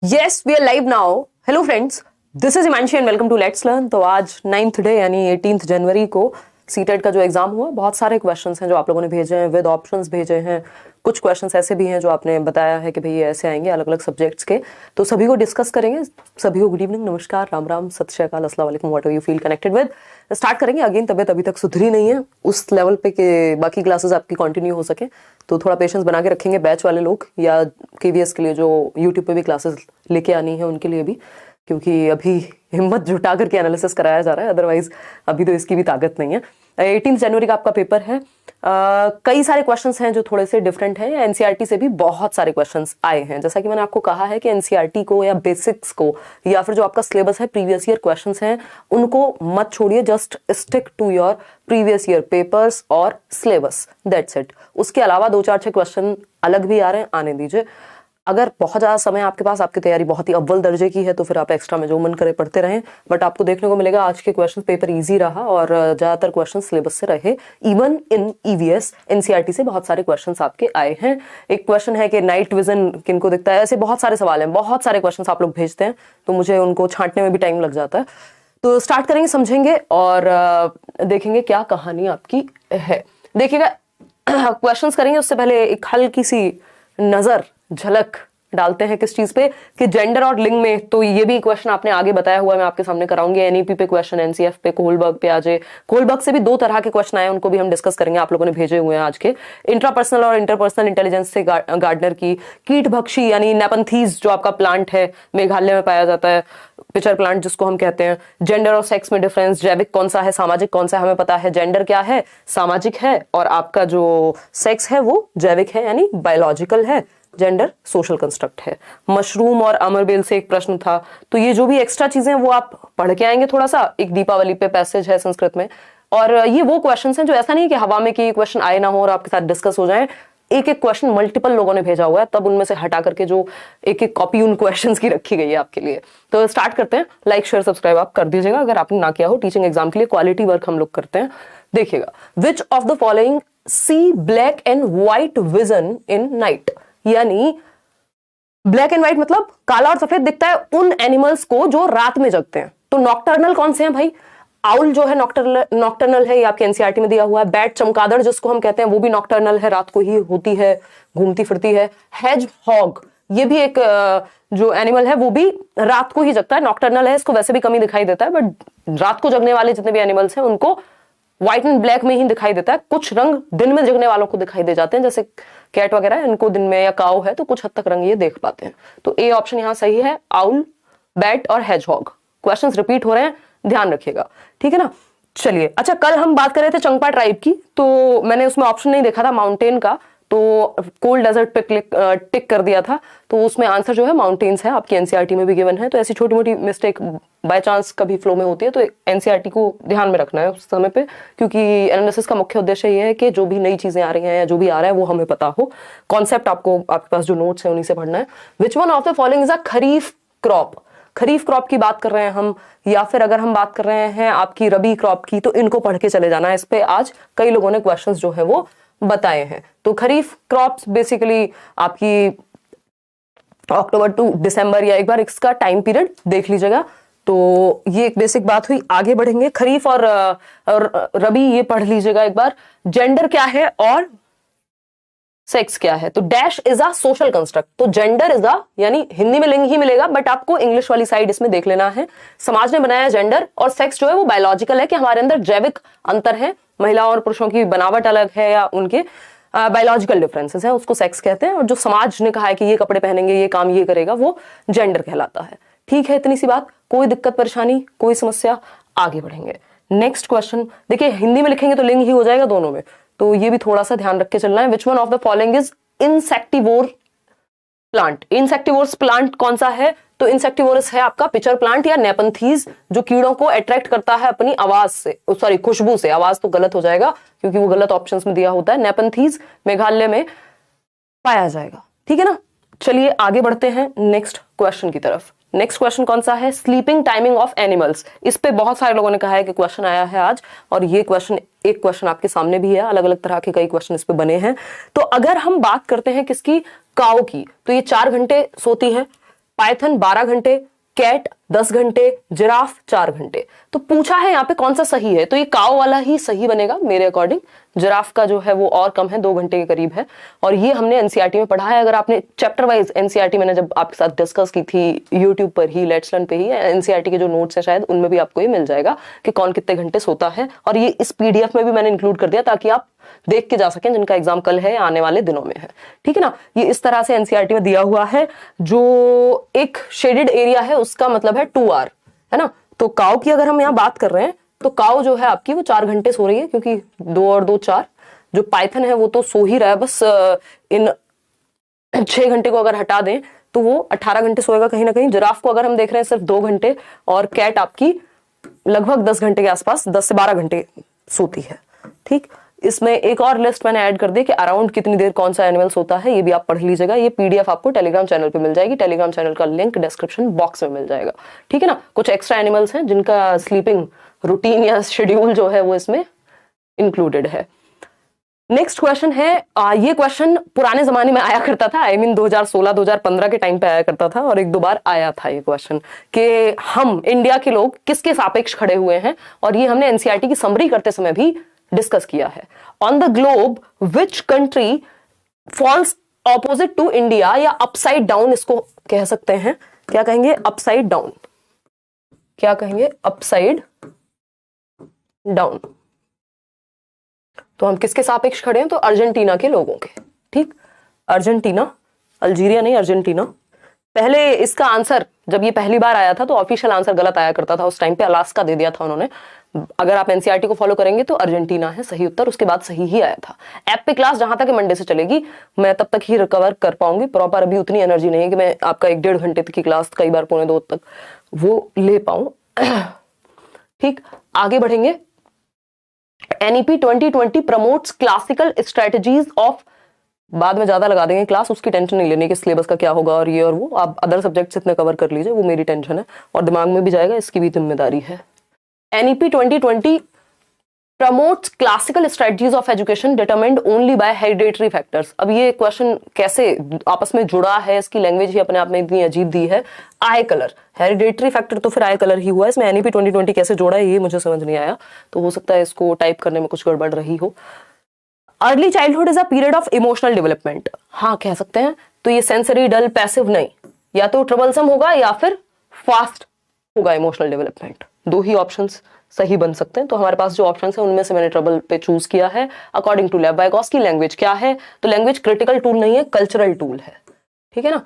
Yes, we are live now. Hello friends, this is Himanshi and welcome to Let's Learn। तो आज 9th day यानी 18th जनवरी को CTET का जो exam हुआ, बहुत सारे क्वेश्चंस हैं जो आप लोगों ने भेजे हैं, विद ऑप्शंस भेजे हैं। कुछ क्वेश्चंस ऐसे भी हैं जो आपने बताया है कि भाई ये ऐसे आएंगे अलग अलग सब्जेक्ट्स के, तो सभी को डिस्कस करेंगे। सभी को गुड इवनिंग, नमस्कार, राम राम, सत श्री अकाल, अस्सलाम वालेकुम, what ever you feel connected with. Start करेंगे। अगेन तबियत अभी तक सुधरी नहीं है उस लेवल पे कि बाकी क्लासेस आपकी कंटिन्यू हो सके, तो थोड़ा पेशेंस बना के रखेंगे बैच वाले लोग या केवीएस के लिए जो यूट्यूब पे भी क्लासेस लेके आनी है उनके लिए भी, क्योंकि अभी हिम्मत जुटा करके एनालिसिस कराया जा रहा है, अदरवाइज अभी तो इसकी भी ताकत नहीं है। 18 जनवरी का आपका पेपर है। कई सारे क्वेश्चंस हैं जो थोड़े से डिफरेंट हैं। एनसीईआरटी से भी बहुत सारे क्वेश्चंस आए हैं। जैसा कि मैंने आपको कहा है कि एनसीईआरटी को या बेसिक्स को या फिर जो आपका सिलेबस है, प्रीवियस ईयर क्वेश्चंस हैं, उनको मत छोड़िए। Just stick to your previous year papers और सिलेबस, दैट्स इट। उसके अलावा 2-4-6 क्वेश्चन अलग भी आ रहे हैं, आने दीजिए। अगर बहुत ज़्यादा समय आपके पास, आपकी तैयारी बहुत ही अव्वल दर्जे की है, तो फिर आप एक्स्ट्रा में जो मन करे पढ़ते रहें। बट आपको देखने को मिलेगा आज के क्वेश्चन पेपर इजी रहा और ज़्यादातर क्वेश्चन सिलेबस से रहे। इवन इन ईवीएस एनसीईआरटी से बहुत सारे क्वेश्चंस आपके आए हैं। एक क्वेश्चन है कि नाइट विजन किनको दिखता है, ऐसे बहुत सारे सवाल हैं, बहुत सारे क्वेश्चन आप लोग भेजते हैं, तो मुझे उनको छांटने में भी टाइम लग जाता है। तो स्टार्ट करेंगे, समझेंगे और देखेंगे क्या कहानी आपकी है। देखिएगा, क्वेश्चंस करेंगे उससे पहले एक हल्की सी नजर झलक डालते हैं किस चीज पे, कि जेंडर और लिंग में। तो ये भी क्वेश्चन आपने आगे बताया हुआ है, मैं आपके सामने कराऊंगी। एनईपी पे क्वेश्चन, एनसीएफ पे, कोहलबर्ग पे आज कोहलबर्ग से भी 2 तरह के क्वेश्चन आए, उनको भी हम डिस्कस करेंगे। आप लोगों ने भेजे हुए हैं आज के। इंट्रापर्सनल और इंटरपर्सनल इंटेलिजेंस से गार्डनर की। कीट भक्षी यानी नेपंथीज जो आपका प्लांट है, मेघालय में पाया जाता है, पिचर प्लांट जिसको हम कहते हैं। जेंडर और सेक्स में डिफरेंस, जैविक कौन सा है, सामाजिक कौन सा है, हमें पता है। जेंडर क्या है, सामाजिक है, और आपका जो सेक्स है वो जैविक है यानी बायोलॉजिकल है। जेंडर सोशल कंस्ट्रक्ट है। मशरूम और अमरबेल से एक प्रश्न था। तो ये जो भी एक्स्ट्रा चीजें वो आप पढ़ के आएंगे थोड़ा सा। एक दीपावली पे पैसेज है संस्कृत में, और ये वो क्वेश्चंस हैं जो ऐसा नहीं कि हवा में कि क्वेश्चन आए ना हो और आपके साथ डिस्कस हो जाए। एक एक क्वेश्चन मल्टीपल लोगों ने भेजा हुआ है, तब उनमें से हटा करके जो एक एक कॉपी उन क्वेश्चंस की रखी गई है आपके लिए। तो स्टार्ट करते हैं। लाइक शेयर सब्सक्राइब आप कर दीजिएगा अगर आपने ना किया हो। टीचिंग एग्जाम के लिए क्वालिटी वर्क हम लोग करते हैं। देखिएगा, which of the following see black and white vision in night, यानी ब्लैक एंड व्हाइट मतलब काला और सफेद दिखता है उन एनिमल्स को जो रात में जगते हैं। तो नॉक्टर्नल कौन से हैं भाई? आउल जो है नॉक्टर्नल है, ये आपके एनसीईआरटी में दिया हुआ है। बैट, चमगादड़ जिसको हम कहते हैं, वो भी नॉक्टर्नल है, रात को ही होती है, घूमती फिरती है। हेज हॉग, ये भी एक जो एनिमल है वो भी रात को ही जगता है, नॉक्टर्नल है, इसको वैसे भी कम ही दिखाई देता है, बट रात को जगने वाले जितने भी एनिमल्स हैं उनको व्हाइट एंड ब्लैक में ही दिखाई देता है। कुछ रंग दिन में जगने वालों को दिखाई दे जाते हैं, जैसे कैट वगैरह, इनको दिन में, या काऊ है तो कुछ हद तक रंग ये देख पाते हैं। तो ए ऑप्शन यहां सही है, आउल, बैट और हेजहॉग। क्वेश्चंस रिपीट हो रहे हैं, ध्यान रखिएगा, ठीक है ना। चलिए, अच्छा, कल हम बात कर रहे थे चंगपा ट्राइब की, तो मैंने उसमें ऑप्शन नहीं देखा था माउंटेन का, तो कोल्ड डेजर्ट पे टिक कर दिया था, तो उसमें आंसर जो है माउंटेन्स है, आपकी एनसीईआरटी में भी गिवन है। तो ऐसी छोटी मोटी मिस्टेक बाय चांस कभी फ्लो में होती है, तो एनसीईआरटी को ध्यान में रखना है उस समय पे, क्योंकि एनालिसिस का मुख्य उद्देश्य ये है कि जो भी नई चीजें आ रही हैं या जो भी आ रहा है वो हमें पता हो। कॉन्सेप्ट आपको, आपके पास जो नोट्स है उन्हीं से पढ़ना है। Which one of the following is a kharif crop? Kharif crop की बात कर रहे हैं हम, या फिर अगर हम बात कर रहे हैं आपकी रबी क्रॉप की, तो इनको पढ़ के चले जाना है। इस पे आज कई लोगों ने क्वेश्चंस जो है वो बताए हैं। तो खरीफ क्रॉप्स बेसिकली आपकी अक्टूबर टू दिसंबर, या एक बार इसका टाइम पीरियड देख लीजिएगा। तो ये एक बेसिक बात हुई, आगे बढ़ेंगे। खरीफ और रबी ये पढ़ लीजिएगा एक बार। जेंडर क्या है और सेक्स क्या है? तो dash is a social construct. तो जेंडर इज अ, यानी हिंदी में लिंग ही मिलेगा, बट आपको इंग्लिश वाली साइड इसमें देख लेना है। समाज ने बनाया जेंडर, और सेक्स जो है वो बायोलॉजिकल है, कि हमारे अंदर जैविक अंतर है, महिलाओं और पुरुषों की बनावट अलग है या उनके बायोलॉजिकल डिफरेंसेस हैं, उसको सेक्स कहते हैं। और जो समाज ने कहा है कि ये कपड़े पहनेंगे, ये काम ये करेगा, वो जेंडर कहलाता है। ठीक है, इतनी सी बात, कोई दिक्कत परेशानी, कोई समस्या? आगे बढ़ेंगे। नेक्स्ट क्वेश्चन देखिए, हिंदी में लिखेंगे तो लिंग ही हो जाएगा दोनों में, तो ये भी थोड़ा सा ध्यान रख के चलना है। Which one of the following is insectivore plant? Insectivores plant कौन सा है? तो इंसेक्टिवोरस है आपका पिचर प्लांट या नेपंथीज, जो कीड़ों को अट्रैक्ट करता है अपनी आवाज से, सॉरी खुशबू से। आवाज तो गलत हो जाएगा क्योंकि वो गलत ऑप्शंस में दिया होता है। नेपंथीज मेघालय में पाया जाएगा, ठीक है ना। चलिए आगे बढ़ते हैं नेक्स्ट क्वेश्चन की तरफ। नेक्स्ट क्वेश्चन कौन सा है? Sleeping timing of animals. इस पे बहुत सारे लोगों ने कहा है कि क्वेश्चन आया है आज, और ये क्वेश्चन, एक क्वेश्चन आपके सामने भी है, अलग अलग तरह के कई क्वेश्चन इस पे बने हैं। तो अगर हम बात करते हैं किसकी, काऊ की, तो ये 4 घंटे सोती है, पाइथन 12 घंटे, कैट 10 घंटे, जिराफ 4 घंटे। तो पूछा है यहाँ पे कौन सा सही है, तो ये काऊ वाला ही सही बनेगा मेरे अकॉर्डिंग। जिराफ का जो है वो और कम है, 2 घंटे के करीब है, और ये हमने एनसीईआरटी में पढ़ा है। अगर आपने चैप्टर वाइज एनसीईआरटी मैंने जब आपके साथ डिस्कस की थी यूट्यूब पर ही, लेट्स लर्न पे ही, एनसीईआरटी के जो नोट्स है शायद उनमें भी आपको ये मिल जाएगा कि कौन कितने घंटे सोता है, और ये इस पीडीएफ में भी मैंने इंक्लूड कर दिया ताकि आप देख के जा सकें जिनका एग्जाम कल है या आने वाले दिनों में है। ठीक है ना, ये इस तरह से एनसीईआरटी में दिया हुआ है। जो एक शेडेड एरिया है उसका मतलब है 2 आवर, है ना। तो काऊ की अगर हम यहाँ बात कर रहे हैं तो काऊ जो है आपकी वो 4 घंटे सो रही है, क्योंकि 2 और 2 4। जो पाइथन है वो तो सो ही रहा है, बस इन 6 घंटे को अगर हटा दें तो वो 18 घंटे सोएगा कहीं ना कहीं। जिराफ को अगर हम देख रहे हैं सिर्फ 2 घंटे, और कैट आपकी लगभग 10 घंटे के आसपास, 10 से 12 घंटे सोती है। ठीक, इसमें एक और लिस्ट मैंने ऐड कर दी कि अराउंड कितनी देर कौन सा एनिमल सोता है, ये भी आप पढ़ लीजिएगा। ये पीडीएफ आपको टेलीग्राम चैनल पे मिल जाएगी, टेलीग्राम चैनल का लिंक डिस्क्रिप्शन बॉक्स में मिल जाएगा। ठीक है ना, कुछ एक्स्ट्रा एनिमल्स हैं जिनका स्लीपिंग रूटीन या शेड्यूल जो है वो इसमें इंक्लूडेड है। नेक्स्ट क्वेश्चन है, ये क्वेश्चन पुराने जमाने में आया करता था, आई मीन 2016-2015 के टाइम पे आया करता था, और 1-2 बार आया था ये क्वेश्चन कि हम इंडिया के लोग किसके सापेक्ष खड़े हुए हैं, और ये हमने एनसीईआरटी की समरी करते समय भी डिस्कस किया है। On the globe which country falls opposite to India, या अपसाइड डाउन इसको कह सकते हैं। क्या कहेंगे? Upside down. क्या कहेंगे? Upside down. तो हम किसके सापेक्ष खड़े हैं? तो अर्जेंटीना के लोगों के। ठीक, अर्जेंटीना, अल्जीरिया नहीं, अर्जेंटीना। पहले इसका आंसर जब ये पहली बार आया था तो ऑफिशियल आंसर गलत आया करता था, उस टाइम पे अलास्का दे दिया था उन्होंने। अगर आप एनसीईआरटी को फॉलो करेंगे तो अर्जेंटीना है सही उत्तर, उसके बाद सही ही आया था। ऐप पे क्लास जहां तक मंडे से चलेगी, मैं तब तक ही रिकवर कर पाऊंगी प्रॉपर, अभी उतनी एनर्जी नहीं है कि मैं आपका 1-1.5 घंटे तक की क्लास, कई बार 1-2 तक वो ले पाऊं। ठीक, आगे बढ़ेंगे। NEP 2020 promotes classical strategies of, बाद में ज्यादा लगा देंगे क्लास, उसकी टेंशन नहीं लेने की सिलेबस का क्या होगा और ये और वो, आप अदर सब्जेक्ट्स इतने कवर कर लीजिए, वो मेरी टेंशन है और दिमाग में भी जाएगा, इसकी भी जिम्मेदारी है। NEP 2020 promotes classical strategies of education determined only by hereditary factors. अब ये क्वेश्चन कैसे आपस में जुड़ा है, इसकी लैंग्वेज ही अपने आप में इतनी अजीब दी है। आई कलर, हेरिडेटरी फैक्टर तो फिर आई कलर ही हुआ, इसमें एनईपी 2020 कैसे जोड़ा है ये मुझे समझ नहीं आया, तो हो सकता है इसको टाइप करने में कुछ गड़बड़ रही हो। Early childhood is a period of emotional development, हाँ कह सकते हैं। तो ये सेंसरी, डल, पैसिव नहीं, या तो ट्रबलसम होगा या फिर फास्ट होगा इमोशनल डेवलपमेंट, 2 ही ऑप्शंस सही बन सकते हैं। तो हमारे पास जो ऑप्शंस हैं उनमें से मैंने ट्रबल पे चूज किया है। अकॉर्डिंग टू लेव वाइगोस्की लैंग्वेज क्या है? तो लैंग्वेज क्रिटिकल टूल नहीं है, कल्चरल टूल है। ठीक है ना,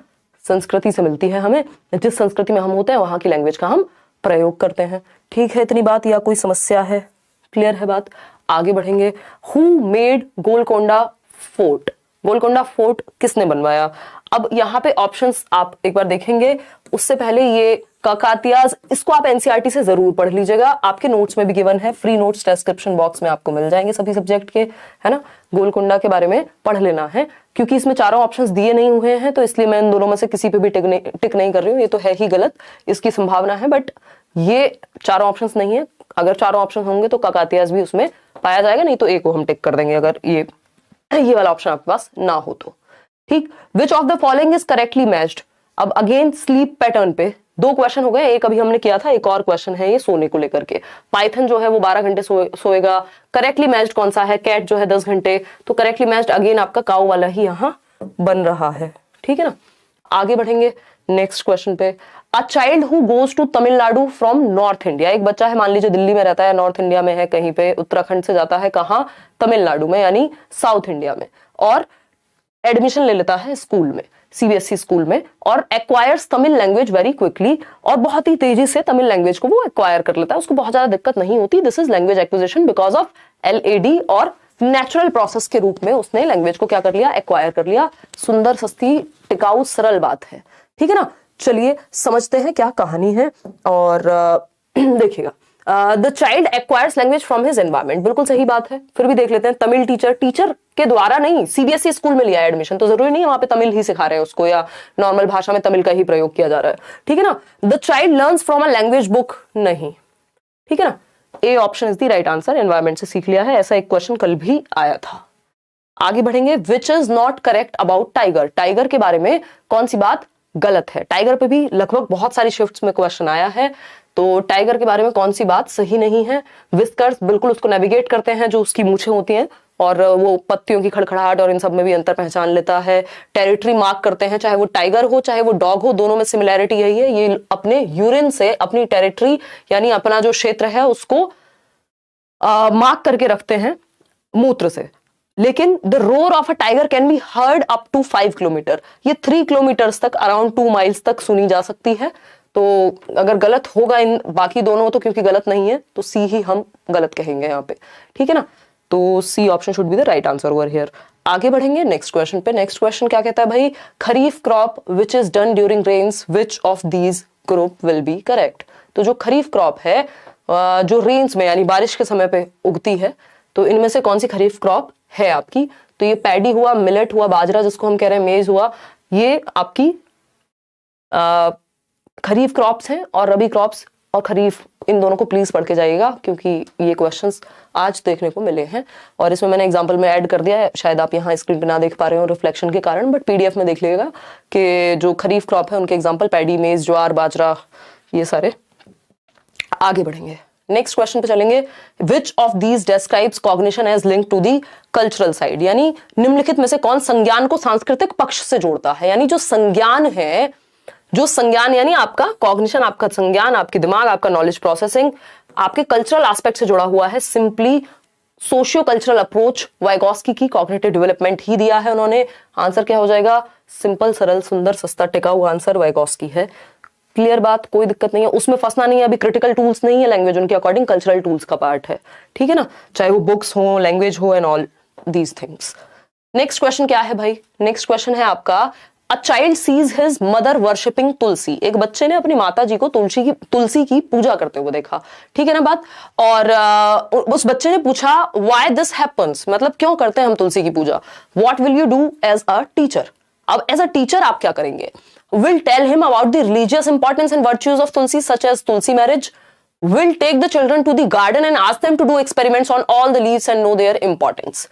संस्कृति से मिलती है हमें, जिस संस्कृति में हम होते हैं वहां की लैंग्वेज का हम प्रयोग करते हैं। ठीक है, इतनी बात या कोई समस्या है? क्लियर है बात? आगे बढ़ेंगे। Who made Golconda fort? Golconda fort किसने बनवाया? अब यहाँ पे ऑप्शंस आप एक बार देखेंगे, उससे पहले ये काकातियाज, इसको आप एनसीईआरटी से जरूर पढ़ लीजिएगा, आपके नोट्स में भी गिवन है, फ्री नोट्स डिस्क्रिप्शन बॉक्स में आपको मिल जाएंगे सभी सब्जेक्ट के, है ना। गोलकोंडा के बारे में पढ़ लेना है, क्योंकि इसमें चारों ऑप्शंस दिए नहीं हुए हैं, तो इसलिए मैं इन दोनों में से किसी पे भी टिक नहीं कर रही हूँ। ये तो है ही गलत, इसकी संभावना है, बट ये चारों ऑप्शंस नहीं है। अगर चारों ऑप्शन होंगे तो काकातियाज भी उसमें पाया जाएगा, नहीं तो एक को हम टिक कर देंगे अगर ये वाला ऑप्शन आपके पास ना हो तो। ठीक, विच of the following is correctly matched? अब अगेन स्लीप पैटर्न पे 2 क्वेश्चन हो गए, एक अभी हमने किया था, एक और क्वेश्चन है ये सोने को लेकर के। पाइथन जो है वो 12 घंटे सोएगा, करेक्टली मैच्ड कौन सा है? कैट जो है 10 घंटे, तो करेक्टली मैच्ड अगेन आपका काऊ वाला ही यहाँ बन रहा है। ठीक है ना, आगे बढ़ेंगे नेक्स्ट क्वेश्चन पे। A child who goes to Tamil Nadu from north India, एक बच्चा है मान लीजिए दिल्ली में रहता है, नॉर्थ इंडिया में है कहीं पे, उत्तराखंड से जाता है कहाँ? तमिलनाडु में, यानी साउथ इंडिया में, और एडमिशन ले लेता है स्कूल में, सीबीएसई स्कूल में, और acquires Tamil language very quickly, और बहुत ही तेजी से तमिल लैंग्वेज को वो एक्वायर कर लेता है, उसको बहुत ज्यादा दिक्कत नहीं होती। This is language acquisition because of LAD, और नेचुरल प्रोसेस के रूप में उसने लैंग्वेज को क्या कर लिया? एक्वायर कर लिया। सुंदर, सस्ती, टिकाऊ, सरल बात है। ठीक है ना, चलिए समझते हैं क्या कहानी है, और देखिएगा। The child acquires language from his environment, बिल्कुल सही बात है। फिर भी देख लेते हैं, तमिल टीचर के द्वारा नहीं, सीबीएसई स्कूल में लिया है एडमिशन, तो जरूरी नहीं है वहां पे तमिल ही सिखा रहे हैं उसको, या नॉर्मल भाषा में तमिल का ही प्रयोग किया जा रहा है। ठीक है ना, the child learns from a language book, नहीं। ठीक है ना, A option is the right answer, environment से सीख लिया है, ऐसा एक क्वेश्चन कल भी आया था। आगे बढ़ेंगे। Which is not correct about tiger, tiger के बारे में कौन सी बात गलत है। टाइगर पे भी लगभग बहुत सारी शिफ्ट्स में क्वेश्चन आया है, तो टाइगर के बारे में कौन सी बात सही नहीं है? विस्कर्स बिल्कुल उसको नेविगेट करते हैं, जो उसकी मूछें होती हैं, और वो पत्तियों की खड़खड़ाहट और इन सब में भी अंतर पहचान लेता है। टेरिटरी मार्क करते हैं, चाहे वो टाइगर हो चाहे वो डॉग हो, दोनों में सिमिलैरिटी यही है, ये अपने यूरिन से अपनी टेरिटरी यानी अपना जो क्षेत्र है उसको मार्क करके रखते हैं मूत्र से। लेकिन the roar of a tiger can be heard up to 5 kilometre, ये 3 किलोमीटर तक, अराउंड 2 माइल्स तक सुनी जा सकती है। तो अगर गलत होगा इन बाकी दोनों तो, क्योंकि गलत नहीं है, तो सी ही हम गलत कहेंगे यहाँ पे, ठीक है ना। तो C option should be the right answer over here. आगे बढ़ेंगे नेक्स्ट क्वेश्चन पे। नेक्स्ट क्वेश्चन क्या कहता है भाई? Kharif crop which is done during rains, which of these group will be correct? तो जो खरीफ क्रॉप है जो रेन्स में यानी बारिश के समय पे उगती है, तो इनमें से कौन सी खरीफ क्रॉप है आपकी? तो ये पैडी हुआ, मिलेट हुआ, बाजरा जिसको हम कह रहे हैं, मेज हुआ, ये आपकी खरीफ क्रॉप्स हैं। और रबी क्रॉप्स और खरीफ, इन दोनों को प्लीज पढ़ के जाइएगा, क्योंकि ये क्वेश्चंस आज देखने को मिले हैं। और इसमें मैंने एग्जांपल में ऐड कर दिया है, शायद आप यहाँ स्क्रीन पे ना देख पा रहे हो रिफ्लेक्शन के कारण, बट पीडीएफ में देख लीजिएगा कि जो खरीफ क्रॉप है उनके एग्जाम्पल पैडी, मेज, ज्वार, बाजरा, ये सारे। आगे बढ़ेंगे, नेक्स्ट क्वेश्चन पे चलेंगे। Which of these describes cognition as link to the cultural side? यानी निम्नलिखित में से कौन संज्ञान को सांस्कृतिक पक्ष से जोड़ता है? यानी जो संज्ञान है, जो संज्ञान यानी आपका कॉग्निशन, आपका संज्ञान, आपके दिमाग, आपका नॉलेज प्रोसेसिंग आपके कल्चरल एस्पेक्ट से जुड़ा हुआ है। Simply socio cultural approach Vygotsky की कॉग्निटिव डेवलपमेंट ही दिया है उन्होंने। आंसर क्या हो जाएगा? सिंपल, सरल, सुंदर, सस्ता, टिकाऊ आंसर वाइगॉस्की है। क्लियर बात, कोई दिक्कत नहीं है, उसमें फंसना नहीं है। अभी क्रिटिकल टूल्स नहीं है लैंग्वेज, उनके अकॉर्डिंग कल्चरल टूल्स का पार्ट है, ठीक है ना, चाहे वो बुक्स हो, लैंग्वेज हो, and all these things. Next question क्या है भाई? नेक्स्ट क्वेश्चन है आपका, a child sees his mother worshipping tulsi. एक बच्चे ने अपनी माता जी को तुलसी की पूजा करते हुए देखा, ठीक है ना बात। और उस बच्चे ने पूछा व्हाई दिस हैपेंस, मतलब क्यों करते हैं हम तुलसी की पूजा? What will you do as a teacher? अब एज अ टीचर आप क्या करेंगे? Will tell him about the religious importance and virtues of tulsi, such as tulsi marriage. Will take the children to the garden and ask them to do experiments on all the leaves and know their importance.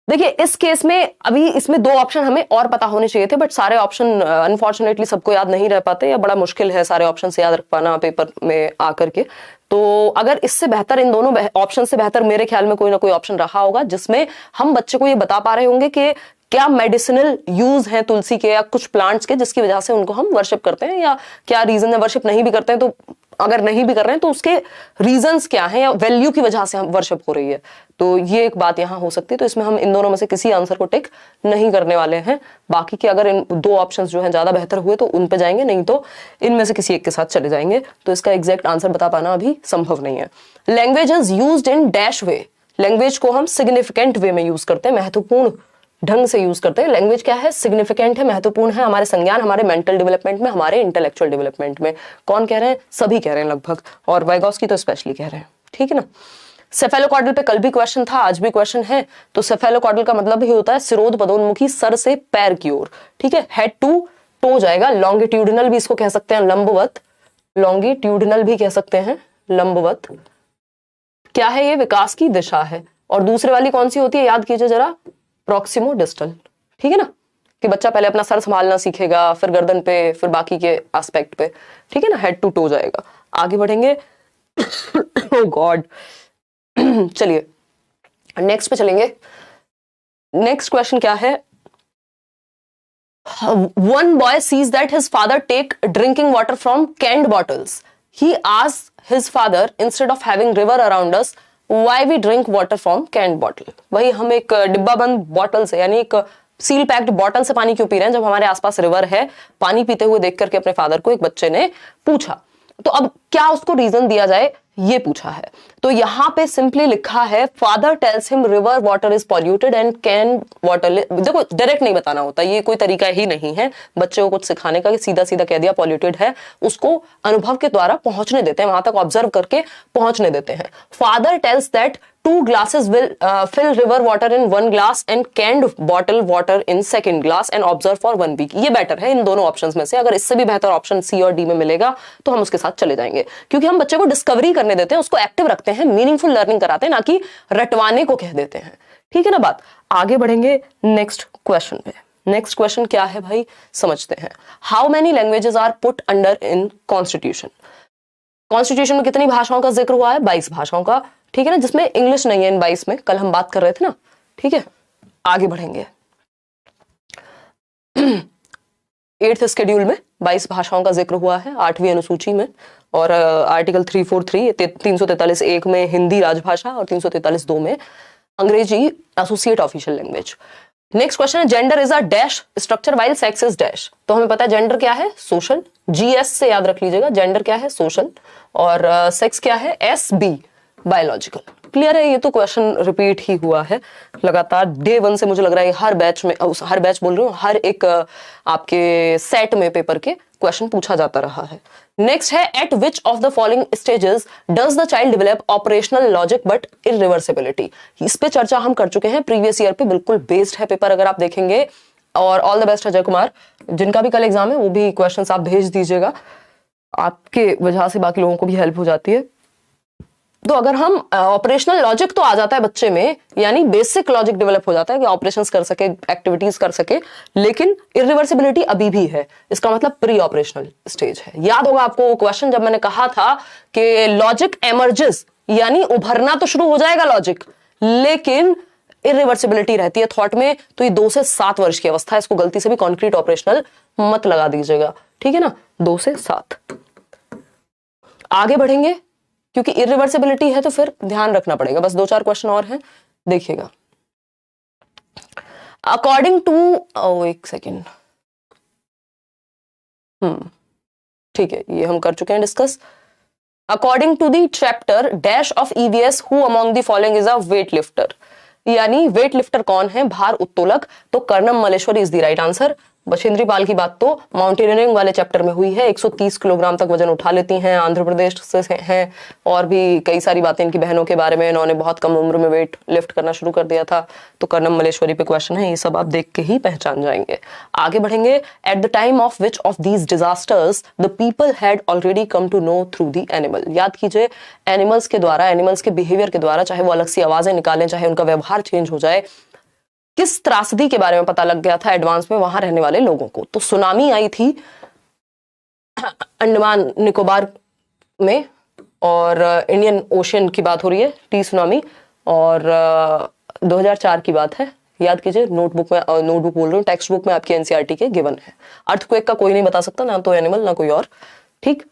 देखिए इस case में अभी इसमें दो option हमें और पता होने चाहिए थे, बट सारे ऑप्शन अनफॉर्चुनेटली सबको याद नहीं रह पाते, या बड़ा मुश्किल है सारे ऑप्शन से याद रख पाना पेपर में आकर के। तो अगर इससे बेहतर, इन दोनों ऑप्शन से बेहतर मेरे ख्याल में कोई ना कोई ऑप्शन रहा होगा, जिसमें हम बच्चे को ये बता पा रहे होंगे कि क्या मेडिसिनल यूज है तुलसी के या कुछ प्लांट्स के, जिसकी वजह से उनको हम वर्शिप करते हैं, या क्या रीजन है वर्शिप नहीं भी करते हैं, तो अगर नहीं भी कर रहे हैं तो उसके रीजंस क्या हैं, या वैल्यू की वजह से हम वर्शिप हो रही है। तो ये एक बात यहां हो सकती है। तो इसमें हम इन दोनों में से किसी आंसर को टिक नहीं करने वाले हैं। बाकी के अगर इन दो ऑप्शंस जो हैं ज्यादा बेहतर हुए तो उन पे जाएंगे, नहीं तो इनमें से किसी एक के साथ चले जाएंगे। तो इसका एग्जैक्ट आंसर बता पाना अभी संभव नहीं है। Language is used in dash way. Language को हम सिग्निफिकेंट वे में यूज करते हैं, महत्वपूर्ण ढंग से यूज करते हैं। लैंग्वेज क्या है? सिग्निफिकेंट है, महत्वपूर्ण है हमारे संज्ञान, हमारे मेंटल डेवलपमेंट में, हमारे इंटेलेक्चुअल डेवलपमेंट में। कौन कह रहे हैं? सभी कह रहे हैं लगभग, और वाइगॉस्की तो स्पेशली कह रहे हैं, ठीक है ना। सेफेलोकॉर्डल पे कल भी क्वेश्चन था, आज भी क्वेश्चन है। तो सेफेलोकॉर्डल का मतलब ही होता है सिरोध पदोन्मुखी, सर से पैर की ओर, ठीक है। हेड टू टो जाएगा। लॉन्गिट्यूडिनल भी इसको कह सकते हैं, लंबवत, लॉन्गिट्यूडिनल भी कह सकते हैं, लंबवत। क्या है ये? विकास की दिशा है। और दूसरे वाली कौन सी होती है? याद कीजिए जरा, प्रॉक्सिमो डिस्टल, ठीक है ना, कि बच्चा पहले अपना सर संभालना सीखेगा, फिर गर्दन पे, फिर बाकी के एस्पेक्ट पे, ठीक है ना। हेड टू टो जाएगा। आगे बढ़ेंगे। ओह गॉड, चलिए नेक्स्ट पे चलेंगे। नेक्स्ट क्वेश्चन क्या है? One boy sees that his father take drinking water from canned bottles. He asked his father instead of having river around us why we drink water from canned bottle. वही हम एक डिब्बा बंद bottle से, यानी एक सील पैक्ड बॉटल से पानी क्यों पी रहे हैं जब हमारे आसपास रिवर है? पानी पीते हुए देख करके अपने फादर को एक बच्चे ने पूछा। तो अब क्या उसको रीजन दिया जाए, ये पूछा है। तो यहां पे सिंपली लिखा है father tells him river water is polluted and can water, देखो डायरेक्ट नहीं बताना होता, ये कोई तरीका ही नहीं है बच्चे को कुछ सिखाने का कि सीधा सीधा कह दिया पॉल्यूटेड है। उसको अनुभव के द्वारा पहुंचने देते हैं, वहां तक ऑब्जर्व करके पहुंचने देते हैं। Father tells that 2 glasses will fill river water in 1 glass and canned bottle water in 2nd glass and observe for 1 week. ये बेटर है इन दोनों ऑप्शंस में से। अगर इससे भी बेहतर ऑप्शन सी और डी में मिलेगा तो हम उसके साथ चले जाएंगे, क्योंकि हम बच्चे को डिस्कवरी करने देते हैं, उसको एक्टिव रखते हैं, मीनिंगफुल लर्निंग कराते हैं, ना कि रटवाने को कह देते हैं, ठीक है ना बात। आगे बढ़ेंगे नेक्स्ट क्वेश्चन पे। नेक्स्ट क्वेश्चन क्या है भाई, समझते हैं। How many languages are put under in constitution? Constitution में कितनी भाषाओं का जिक्र हुआ है? 22 भाषाओं का, ठीक है ना, जिसमें इंग्लिश नहीं है इन 22 में, कल हम बात कर रहे थे ना, ठीक है। आगे बढ़ेंगे। 8th शेड्यूल में 22 भाषाओं का जिक्र हुआ है 8वीं अनुसूची में, और आर्टिकल 343 343(1) में हिंदी राजभाषा और 343(2) में Angrezi associate official language. Next question है, gender is a dash structure while sex is dash. तो हमें पता है जेंडर क्या है, सोशल, GS से याद रख लीजिएगा, जेंडर क्या है, सोशल, और सेक्स क्या है, SB, बायोलॉजिकल। क्लियर है? ये तो क्वेश्चन रिपीट ही हुआ है लगातार डे 1 से, मुझे लग रहा है हर बैच में, हर बैच बोल रही हूँ, हर एक आपके सेट में पेपर के क्वेश्चन पूछा जाता रहा है। नेक्स्ट है, eight which of the following stages does the child develop operational logic but irreversibility? इस पे चर्चा हम कर चुके हैं प्रीवियस ईयर पे, बिल्कुल बेस्ड है पेपर अगर आप देखेंगे। और all the best Ajay Kumar, जिनका भी कल एग्जाम है वो भी क्वेश्चंस आप भेज दीजिएगा, आपके वजह से बाकी लोगों को भी हेल्प हो जाती है। तो अगर हम ऑपरेशनल लॉजिक तो आ जाता है बच्चे में, यानी बेसिक लॉजिक डेवलप हो जाता है कि ऑपरेशंस कर सके, एक्टिविटीज कर सके, लेकिन इरिवर्सिबिलिटी अभी भी है, इसका मतलब प्री ऑपरेशनल स्टेज है। याद होगा आपको वो क्वेश्चन जब मैंने कहा था कि लॉजिक एमर्जेस, यानी उभरना तो शुरू हो जाएगा लॉजिक, लेकिन इरिवर्सिबिलिटी रहती है थॉट में। तो ये 2 से 7 वर्ष की अवस्था है, इसको गलती से भी कॉन्क्रीट ऑपरेशनल मत लगा दीजिएगा, ठीक है ना, 2 से 7। आगे बढ़ेंगे, क्योंकि इरिवर्सिबिलिटी है तो फिर ध्यान रखना पड़ेगा। बस 2-4 क्वेश्चन और हैं, देखिएगा। अकॉर्डिंग टू, एक सेकेंड, ठीक है, ये हम कर चुके हैं discuss. According to the chapter dash of EVS, who among the following is a weight lifter? यानी वेट लिफ्टर कौन है, भार उत्तोलक? तो Karnam Malleswari is the right answer. Bachendri Pal की बात तो माउंटेनियरिंग वाले चैप्टर में हुई है, 130 किलोग्राम तक वजन उठा लेती हैं, आंध्र प्रदेश से हैं, और भी कई सारी बातें इनकी बहनों के बारे में, इन्होंने बहुत कम उम्र में वेट लिफ्ट करना शुरू कर दिया था। तो कर्णम मल्लेश्वरी पे क्वेश्चन है, ये सब आप देख के ही पहचान जाएंगे। आगे बढ़ेंगे। At the time of which of these disasters the people had already come to know through the animal? याद कीजिए, एनिमल्स के द्वारा, एनिमल्स के बिहेवियर के द्वारा, चाहे वो अलग सी आवाजें निकालें, चाहे उनका व्यवहार चेंज हो जाए, किस त्रासदी के बारे में पता लग गया था एडवांस में वहां रहने वाले लोगों को? तो सुनामी आई थी अंडमान निकोबार में, और इंडियन ओशन की बात हो रही है, टी सुनामी, और 2004 की बात है। याद कीजिए, नोटबुक बोल रही हूँ, टेक्स्ट बुक में आपकी NCERT के गिवन है। अर्थक्वेक का कोई नहीं बता सकता, ना तो एनिमल ना कोई और, ठीक,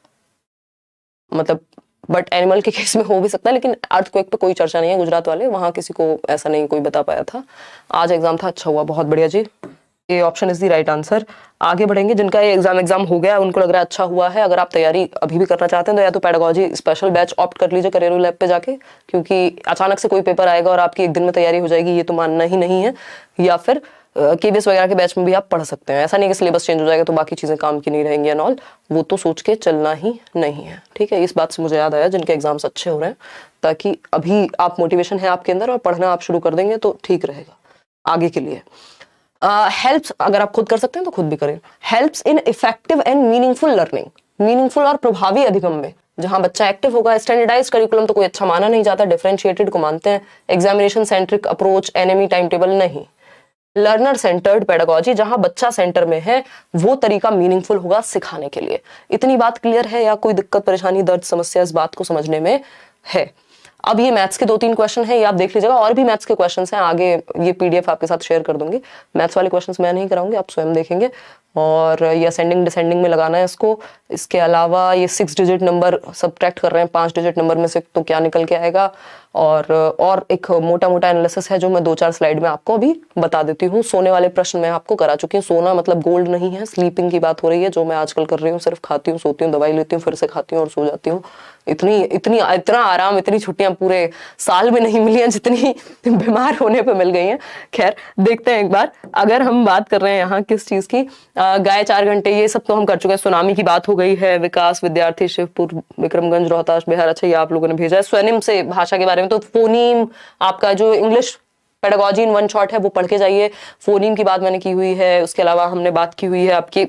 मतलब बट एनिमल के केस में हो भी सकता है, लेकिन अर्थक्वेक पे कोई चर्चा नहीं है। गुजरात वाले, वहां किसी को ऐसा नहीं कोई बता पाया था। आज एग्जाम था, अच्छा हुआ, बहुत बढ़िया जी, ये option is the right answer. आगे बढ़ेंगे। जिनका ये एग्जाम हो गया, उनको लग रहा है अच्छा हुआ है। अगर आप तैयारी अभी भी करना चाहते हैं तो या तो पेडागोजी स्पेशल बैच ऑप्ट कर लीजिए करियर लैब पे जाके, क्योंकि अचानक से कोई पेपर आएगा और आपकी एक दिन में तैयारी हो जाएगी, ये तो मानना ही नहीं है। या फिर KBS वगैरह के बैच में भी आप पढ़ सकते हैं। ऐसा नहीं कि सिलेबस चेंज हो जाएगा तो बाकी चीजें काम की नहीं रहेंगी एंड ऑल, वो तो सोच के चलना ही नहीं है, ठीक है। इस बात से मुझे याद आया, जिनके एग्जाम्स अच्छे हो रहे हैं, ताकि अभी आप मोटिवेशन है आपके अंदर और पढ़ना आप शुरू कर देंगे तो ठीक रहेगा आगे के लिए। हेल्प्स, अगर आप खुद कर सकते हैं तो खुद भी करें। Helps in effective and meaningful learning, meaningful और प्रभावी अधिगम में जहां बच्चा एक्टिव होगा। स्टैंडर्डाइज करिकुलम तो कोई अच्छा माना नहीं जाता, डिफरेंशिएटेड को मानते हैं। Examination centric approach, NME time table नहीं। लर्नर सेंटर्ड पेडागोजी, जहां बच्चा सेंटर में है, वो तरीका मीनिंगफुल होगा सिखाने के लिए। इतनी बात क्लियर है या कोई दिक्कत परेशानी दर्द समस्या इस बात को समझने में है? अब ये मैथ्स के 2-3 क्वेश्चन हैं, ये आप देख लीजिएगा, और भी मैथ्स के क्वेश्चंस हैं, आगे ये PDF आपके साथ शेयर कर दूंगी। मैथ्स वाले क्वेश्चंस मैं नहीं कराऊंगी, आप स्वयं देखेंगे, और ये असेंडिंग डिसेंडिंग में लगाना है इसको। इसके अलावा ये 6 डिजिट नंबर सब्ट्रैक्ट कर रहे हैं 5 डिजिट नंबर में से, तो क्या निकल के आएगा। और एक मोटा मोटा एनालिसिस है जो मैं 2-4 स्लाइड में आपको अभी बता देती हूँ। सोने वाले प्रश्न मैं आपको करा चुकी हूँ। सोना मतलब गोल्ड नहीं है, स्लीपिंग की बात हो रही है, जो मैं आजकल कर रही हूँ। सिर्फ खाती हूँ, सोती हूँ, दवाई लेती हूँ, फिर से खाती हूँ और सो जाती हूँ। इतना आराम, इतनी छुट्टियां पूरे साल में नहीं मिली हैं जितनी बीमार होने पे मिल गई हैं। खैर, देखते हैं एक बार। अगर हम बात कर रहे हैं यहाँ किस चीज की, गाय 4 घंटे, ये सब तो हम कर चुके हैं। सुनामी की बात हो गई है। विकास विद्यार्थी शिवपुर विक्रमगंज रोहतास बिहार, अच्छा ये आप लोगों ने भेजा है। स्वनिम से भाषा के बारे में, तो फोनीम आपका जो इंग्लिश पेडागोजी इन 1 शॉट है वो पढ़ के जाइए। फोनीम की बात मैंने की हुई है। उसके अलावा हमने बात की हुई है आपकी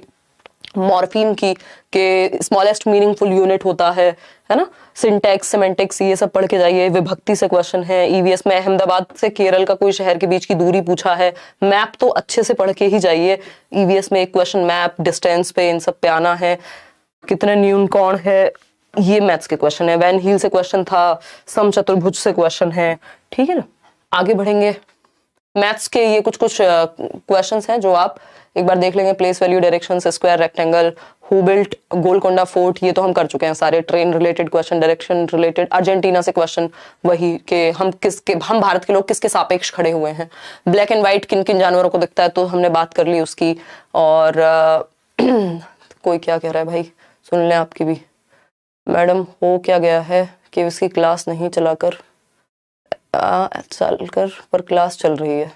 मॉर्फिन की के स्मॉलेस्ट मीनिंगफुल यूनिट होता है ना, सिंटैक्स सेमेंटिक्स ये सब पढ़ के जाइए। विभक्ति से क्वेश्चन है। ईवीएस में अहमदाबाद से केरल का कोई शहर के बीच की दूरी पूछा है। मैप तो अच्छे से पढ़ के ही जाइए। ईवीएस में एक क्वेश्चन मैप, डिस्टेंस पे, इन सब पे आना है। कितने न्यून कौन है, ये मैथ्स के क्वेश्चन है। वैन हील से क्वेश्चन था, समचतुर्भुज से क्वेश्चन है। ठीक है ना, आगे बढ़ेंगे। मैथ्स के ये कुछ कुछ क्वेश्चंस हैं जो आप एक बार देख लेंगे। Place value, direction, square, rectangle, who built Golconda fort, ये तो हम कर चुके हैं सारे। Train related question, direction related, Argentina से क्वेश्चन वही के हम भारत के लोग किसके सापेक्ष खड़े हुए हैं। ब्लैक एंड व्हाइट किन किन जानवरों को दिखता है, तो हमने बात कर ली उसकी। और कोई क्या कह रहा है भाई, सुन लें आपकी भी। मैडम हो क्या गया है कि इसकी क्लास नहीं चलाकर पर क्लास चल रही है।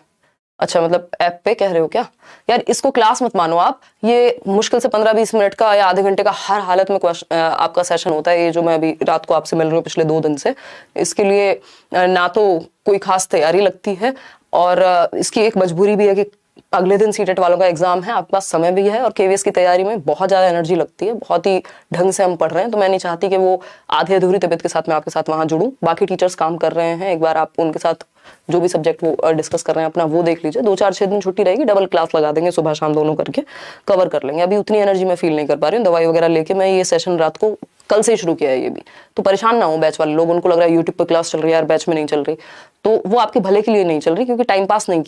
अच्छा, मतलब ऐप पे कह रहे हो क्या? यार इसको क्लास मत मानो आप। ये मुश्किल से 15-20 मिनट का या आधे घंटे का हर हालत में आपका सेशन होता है। ये जो मैं अभी रात को आपसे मिल रही हूँ पिछले 2 दिन से, इसके लिए ना तो कोई खास तैयारी लगती है, और इसकी एक मजबूरी भी है कि अगले दिन सीटेट वालों का एग्जाम है, आपके पास समय भी है, और केवीएस की तैयारी में बहुत ज्यादा एनर्जी लगती है। बहुत ही ढंग से हम पढ़ रहे हैं, तो मैं नहीं चाहती कि वो आधी अधूरी तबीयत के साथ मैं आपके साथ वहां जुड़ूं। बाकी टीचर्स काम कर रहे हैं, एक बार आप उनके साथ जो भी सब्जेक्ट वो डिस्कस कर रहे हैं अपना वो देख लीजिए। 2-4-6 दिन छुट्टी रहेगी, डबल क्लास लगा देंगे, सुबह शाम दोनों करके कवर कर लेंगे। अभी उतनी एनर्जी मैं फील नहीं कर पा रही हूँ, दवाई वगैरह लेके। मैं ये सेशन रात को कल से ही शुरू किया है ये भी, तो परेशान ना हो बैच वाले लोग। उनको लग रहा है यूट्यूब पर क्लास चल रही है यार, बैच में नहीं चल रही, तो वो आपके भले के लिए नहीं चल रही, क्योंकि टाइम पास नहीं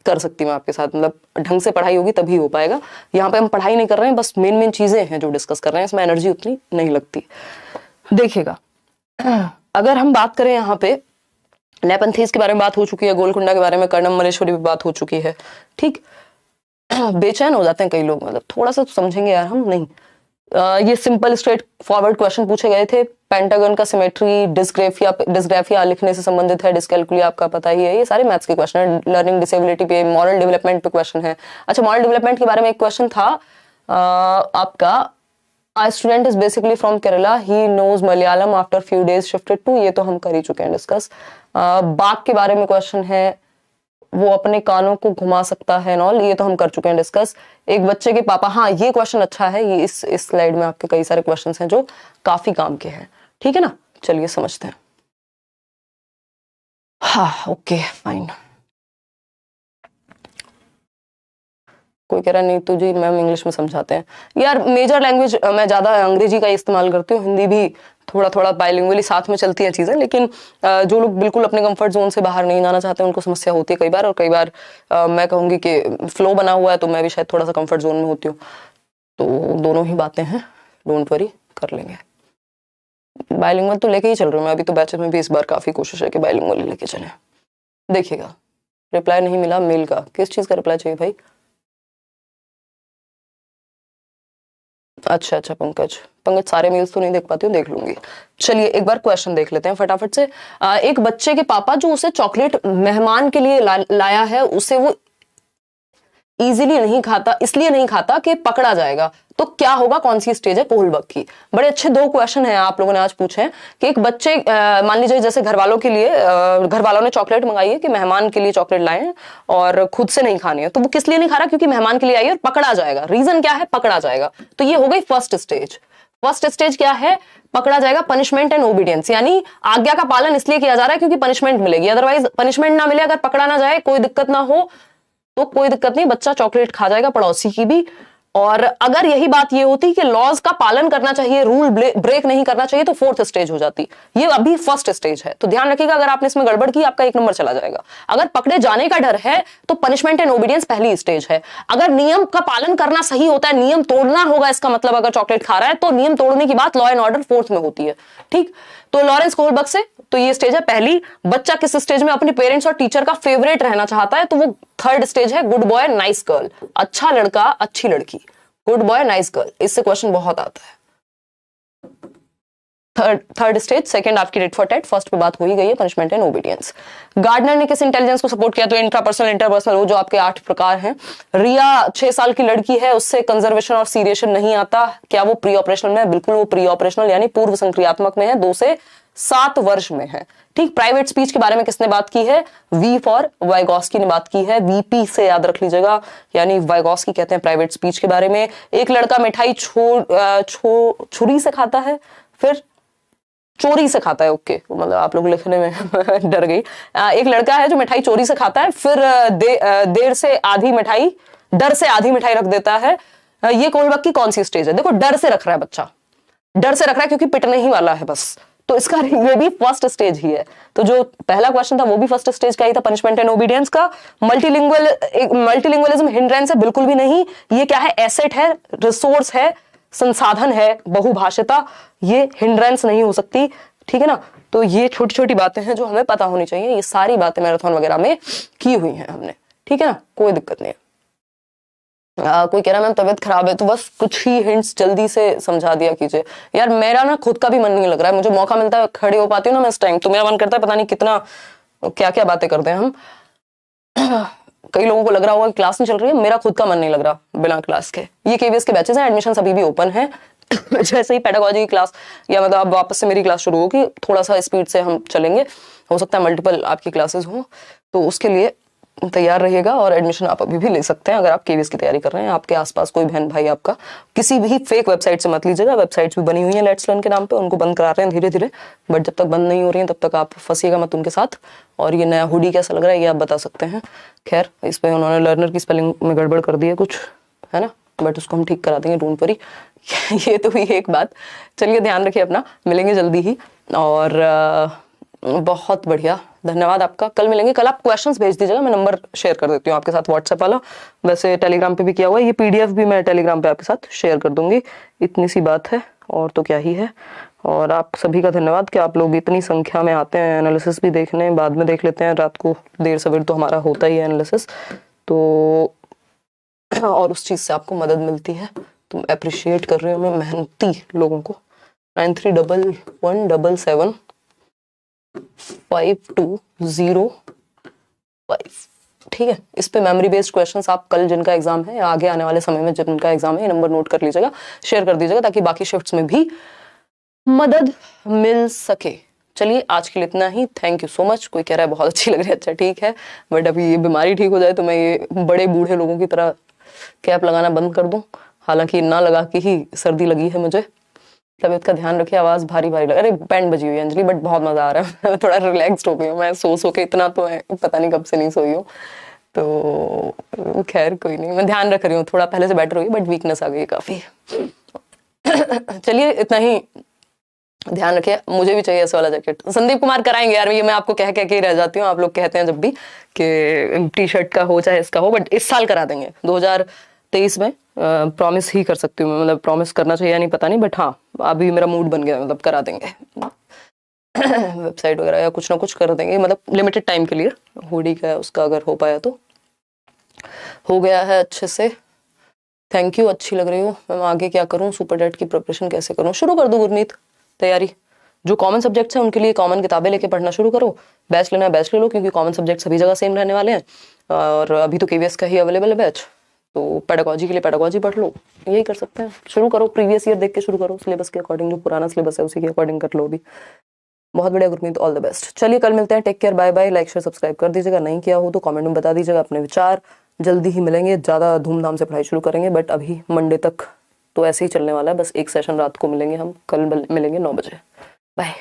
कर सकती मैं आपके साथ। मतलब ढंग से पढ़ाई होगी तभी हो पाएगा। यहाँ पे हम पढ़ाई नहीं कर रहे हैं, बस मेन चीजें हैं जो डिस्कस कर रहे हैं, इसमें एनर्जी उतनी नहीं लगती। देखिएगा, अगर हम बात करें यहाँ पे नेपंथीज के बारे में बात हो चुकी है, गोलकुंडा के बारे में, कर्णम मलेश्वरी भी बात हो चुकी है। ठीक, बेचैन हो जाते हैं कई लोग, मतलब थोड़ा सा तो समझेंगे यार हम नहीं। ये सिंपल स्ट्रेट फॉरवर्ड क्वेश्चन पूछे गए थे। पेंटागन का सिमेट्री, डिस्ग्राफिया लिखने से संबंधित है, डिस्कैल्कुलिया आपका पता ही है। ये सारे मैथ्स के क्वेश्चन है। लर्निंग डिसेबिलिटी पे, मॉरल डेवलपमेंट पे क्वेश्चन है। अच्छा, मॉरल डेवलपमेंट के बारे में एक क्वेश्चन था आपका, A student is basically from Kerala. He knows Malayalam after few days shifted to, ये तो हम कर ही चुके हैं डिस्कस। बाघ के बारे में क्वेश्चन है, वो अपने कानों को घुमा सकता है नॉल, ये तो हम कर चुके हैं डिस्कस। एक बच्चे के पापा, हाँ ये क्वेश्चन अच्छा है। ये इस स्लाइड में आपके कई सारे क्वेश्चंस हैं जो काफी काम के हैं। ठीक है ना, चलिए समझते हैं। हाँ ओके फाइन। कोई कह रहा नहीं तो जी मैम इंग्लिश में समझाते हैं। यार मेजर लैंग्वेज मैं ज्यादा अंग्रेजी का इस्तेमाल करती हूँ, हिंदी भी थोड़ा थोड़ा बाइलिंगुअली साथ में चलती हैं चीजें। लेकिन जो लोग बिल्कुल अपने कंफर्ट जोन से बाहर नहीं जाना चाहते उनको समस्या होती है कई बार। और कई बार मैं कहूंगी कि फ्लो बना हुआ है तो मैं भी शायद थोड़ा सा कंफर्ट जोन में होती हूँ। तो दोनों ही बातें हैं, डोंट वरी, कर लेंगे। बाइलिंगुअल तो लेके ही चल रही हूँ मैं अभी, तो बैचेस में भी इस बार काफी कोशिश है कि बाइलिंगुअल लेके चले। देखिएगा, रिप्लाई नहीं मिला मेल का, किस चीज का रिप्लाई चाहिए भाई? अच्छा पंकज सारे मेल्स तो नहीं देख पाती हूँ, देख लूंगी। चलिए एक बार क्वेश्चन देख लेते हैं फटाफट से। एक बच्चे के पापा जो उसे चॉकलेट मेहमान के लिए लाया है, उसे वो इजीली नहीं खाता, इसलिए नहीं खाता कि पकड़ा जाएगा। तो क्या होगा, कौन सी स्टेज है कोहलबर्ग की? बड़े अच्छे 2 क्वेश्चन हैं आप लोगों ने आज पूछे हैं कि एक बच्चे मान लीजिए जैसे घर वालों के लिए घर वालों ने चॉकलेट मंगाई है कि मेहमान के लिए चॉकलेट लाए हैं और खुद से नहीं खानी है, तो वो किस लिए नहीं खा रहा? क्योंकि मेहमान के लिए आई है और पकड़ा जाएगा। रीजन क्या है? पकड़ा जाएगा। तो ये हो गई फर्स्ट स्टेज। फर्स्ट स्टेज क्या है? पकड़ा जाएगा, पनिशमेंट एंड ओबीडियंस, यानी आज्ञा का पालन इसलिए किया जा रहा है क्योंकि पनिशमेंट मिलेगी। अदरवाइज पनिशमेंट ना मिले, अगर पकड़ा ना जाए, कोई दिक्कत ना हो तो कोई दिक्कत नहीं, बच्चा चॉकलेट खा जाएगा, पड़ोसी की भी। और अगर यही बात ये होती कि लॉज का पालन करना चाहिए, रूल ब्रेक नहीं करना चाहिए, तो 4th स्टेज हो जाती। ये अभी फर्स्ट स्टेज है, तो ध्यान रखिएगा, अगर आपने इसमें गड़बड़ की आपका 1 नंबर चला जाएगा। अगर पकड़े जाने का डर है तो पनिशमेंट एंड ओबीडियंस पहली स्टेज है। अगर नियम का पालन करना सही होता है, नियम तोड़ना होगा इसका मतलब, अगर चॉकलेट खा रहा है तो नियम तोड़ने की बात लॉ एंड ऑर्डर 4th में होती है। ठीक, तो लॉरेंस कोहलबर्ग से तो ये स्टेज है पहली। बच्चा किस स्टेज में अपने पेरेंट्स और टीचर का फेवरेट रहना चाहता है, तो वो 3rd स्टेज है, गुड बॉय नाइस गर्ल, अच्छा लड़का अच्छी लड़की, गुड बॉय नाइस गर्ल। इससे क्वेश्चन बहुत आता है। थर्ड स्टेज, सेकंड आपकी टिट फॉर टैट, फर्स्ट पे बात हो ही गई है, पनिशमेंट एंड ओबीडियंस। गार्डनर ने किस इंटेलिजेंस को सपोर्ट किया? तो इंट्रापर्सनल, इंटरपर्सनल, वो जो आपके 8 प्रकार हैं। रिया 6 साल की लड़की है, उससे कंजर्वेशन और सीरियशन नहीं आता, क्या वो प्री ऑपरेशनल में है? बिल्कुल वो प्री ऑपरेशनल यानी पूर्व संक्रियात्मक में है, 2 से 7 वर्ष में है। ठीक। प्राइवेट स्पीच के बारे में किसने बात की है? वी फॉर वाइगॉस्की ने बात की है, वीपी से याद रख लीजिएगा, यानी वाइगॉस्की कहते हैं प्राइवेट स्पीच के बारे में। एक लड़का मिठाई छुरी से खाता है, फिर चोरी से खाता है। ओके, मतलब आप लोग लिखने में डर गई। एक लड़का है जो मिठाई चोरी से खाता है, फिर देर से आधी मिठाई, डर से आधी मिठाई रख देता है। ये कोलबर्ग की कौन सी स्टेज है? देखो, डर से रख रहा है बच्चा, डर से रख रहा है क्योंकि पिटने ही वाला है बस, तो इसका ये भी फर्स्ट स्टेज ही है। तो जो पहला क्वेश्चन था वो भी फर्स्ट स्टेज का ही था, पनिशमेंट एंड ओबीडियंस का। मल्टीलिंगुअलिज्म हिंड्रेंस है? बिल्कुल भी नहीं। ये क्या है? एसेट है, रिसोर्स है, संसाधन है, बहुभाषिता, ये हिंड्रेंस नहीं हो सकती। ठीक है ना? तो ये छोटी छोटी बातें हैं जो हमें पता होनी चाहिए। ये सारी बातें मैराथन वगैरह में की हुई हैं हमने। ठीक है ना? कोई दिक्कत नहीं है। कोई कह रहा है मैम तबियत खराब है, तो बस कुछ ही हिंट्स जल्दी से समझा दिया कीजिए। यार मेरा ना खुद का भी मन नहीं लग रहा है, मुझे मौका मिलता है खड़े हो पाती हूँ ना मैं इस टाइम, तो मेरा मन करता है पता नहीं कितना क्या क्या बातें करते हैं हम। कई लोगों को लग रहा होगा कि क्लास नहीं चल रही है, मेरा खुद का मन नहीं लग रहा बिना क्लास के। ये केवीएस के बैचेस हैं, एडमिशन अभी भी ओपन है। जैसे ही पेडागोजी की क्लास या मतलब अब वापस से मेरी क्लास शुरू होगी, थोड़ा सा स्पीड से हम चलेंगे, हो सकता है मल्टीपल आपकी क्लासेस हो, तो उसके लिए तैयार रहिएगा। और एडमिशन आप अभी भी ले सकते हैं अगर आप केवीएस की तैयारी कर रहे हैं। आपके आसपास कोई बहन भाई आपका किसी भी फेक वेबसाइट से मत लीजिएगा। वेबसाइट्स भी बनी हुई हैं लेट्स लर्न के नाम पे, उनको बंद करा रहे हैं धीरे धीरे, बट जब तक बंद नहीं हो रही हैं तब तक आप फंसिएगा मत उनके साथ। और ये नया हुडी कैसा लग रहा है ये आप बता सकते हैं। खैर, इस पे उन्होंने लर्नर की स्पेलिंग में गड़बड़ कर दी है कुछ, है ना, बट उसको हम ठीक करा देंगे, डोंट वरी। ये तो हुई एक बात। चलिए, ध्यान रखिए अपना, मिलेंगे जल्दी ही। और बहुत बढ़िया, धन्यवाद आपका। कल मिलेंगे। कल आप क्वेश्चंस भेज दीजिएगा, मैं नंबर शेयर कर देती हूँ आपके साथ व्हाट्सएप वाला, वैसे टेलीग्राम पे भी किया हुआ है। ये पीडीएफ भी मैं टेलीग्राम पे आपके साथ शेयर कर दूंगी। इतनी सी बात है, और तो क्या ही है। और आप सभी का धन्यवाद कि आप लोग इतनी संख्या में आते हैं एनालिसिस भी देखने। बाद में देख लेते हैं, रात को देर सवेर तो हमारा होता ही है एनालिसिस, तो और उस चीज से आपको मदद मिलती है, तो अप्रिशिएट कर रही हूँ मैं मेहनती लोगों को। 931177 5205। ठीक है, इस पे मेमोरी बेस्ड क्वेश्चंस आप कल जिनका एग्जाम है या आगे आने वाले समय में जिनका एग्जाम है, ये नंबर नोट कर लीजिएगा, शेयर कर दीजिएगा ताकि बाकी शिफ्ट्स में भी मदद मिल सके। चलिए, आज के लिए इतना ही। Thank you so much. कोई कह रहा है बहुत अच्छी लग रही है, अच्छा ठीक है, बट अभी ये बीमारी ठीक हो जाए तो मैं ये बड़े बूढ़े लोगों की तरह कैप लगाना बंद कर दूं। हालांकि ना लगा के ही सर्दी लगी है मुझे। तबीयत का ध्यान रखिए, आवाज भारी भारी लग, अरे बैंड बजी हुई है अंजलि, बट बहुत मजा आ रहा है। थोड़ा रिलैक्स्ड हो गई हूँ मैं, सो के इतना तो है, पता नहीं कब से नहीं सोई हूँ, तो खैर कोई नहीं, मैं ध्यान रख रही हूँ, थोड़ा पहले से बेटर हुई, बट वीकनेस आ गई काफी। चलिए, इतना ही, ध्यान रखिए। मुझे भी चाहिए ऐसा वाला जैकेट। संदीप कुमार कराएंगे यार, ये मैं आपको कह के ही रह जाती हूँ। आप लोग कहते हैं जब भी कि टी शर्ट का हो चाहे इसका हो, बट इस साल करा देंगे 2023 में। प्रॉमिस ही कर सकती हूँ मैं, मतलब प्रॉमिस करना चाहिए या नहीं पता नहीं, बट हाँ अभी मेरा मूड बन गया, मतलब करा देंगे। वेबसाइट वगैरह या कुछ ना कुछ कर देंगे, मतलब लिमिटेड टाइम के लिए। हुडी का उसका अगर हो पाया तो हो गया है अच्छे से। थैंक यू, अच्छी लग रही हो मैम। आगे क्या करूँ? सुपर डेट की प्रिपरेशन कैसे करूँ? शुरू कर दूँ गुरमीत तैयारी। जो कॉमन सब्जेक्ट्स हैं उनके लिए कॉमन किताबें लेके पढ़ना शुरू करो। बैच लेना है बैच ले लो, क्योंकि कॉमन सब्जेक्ट सभी जगह सेम रहने वाले हैं, और अभी तो केवीएस का ही अवेलेबल है बैच, तो पेडागोजी के लिए पेडागोजी पढ़ लो। यही कर सकते हैं, शुरू करो, प्रीवियस ईयर देख के शुरू करो, सिलेबस के अकॉर्डिंग, जो पुराना सिलेबस है उसी के अकॉर्डिंग कर लो अभी। बहुत बढ़िया गुरमीत, ऑल द बेस्ट। चलिए, कल मिलते हैं, take care, bye bye. Like share subscribe कर दीजिएगा, नहीं किया हो तो कमेंट में बता दीजिएगा अपने विचार। जल्दी ही मिलेंगे, ज़्यादा धूमधाम से पढ़ाई शुरू करेंगे, बट अभी मंडे तक तो ऐसे ही चलने वाला है, बस एक सेशन रात को मिलेंगे हम। कल मिलेंगे 9 बजे। बाय।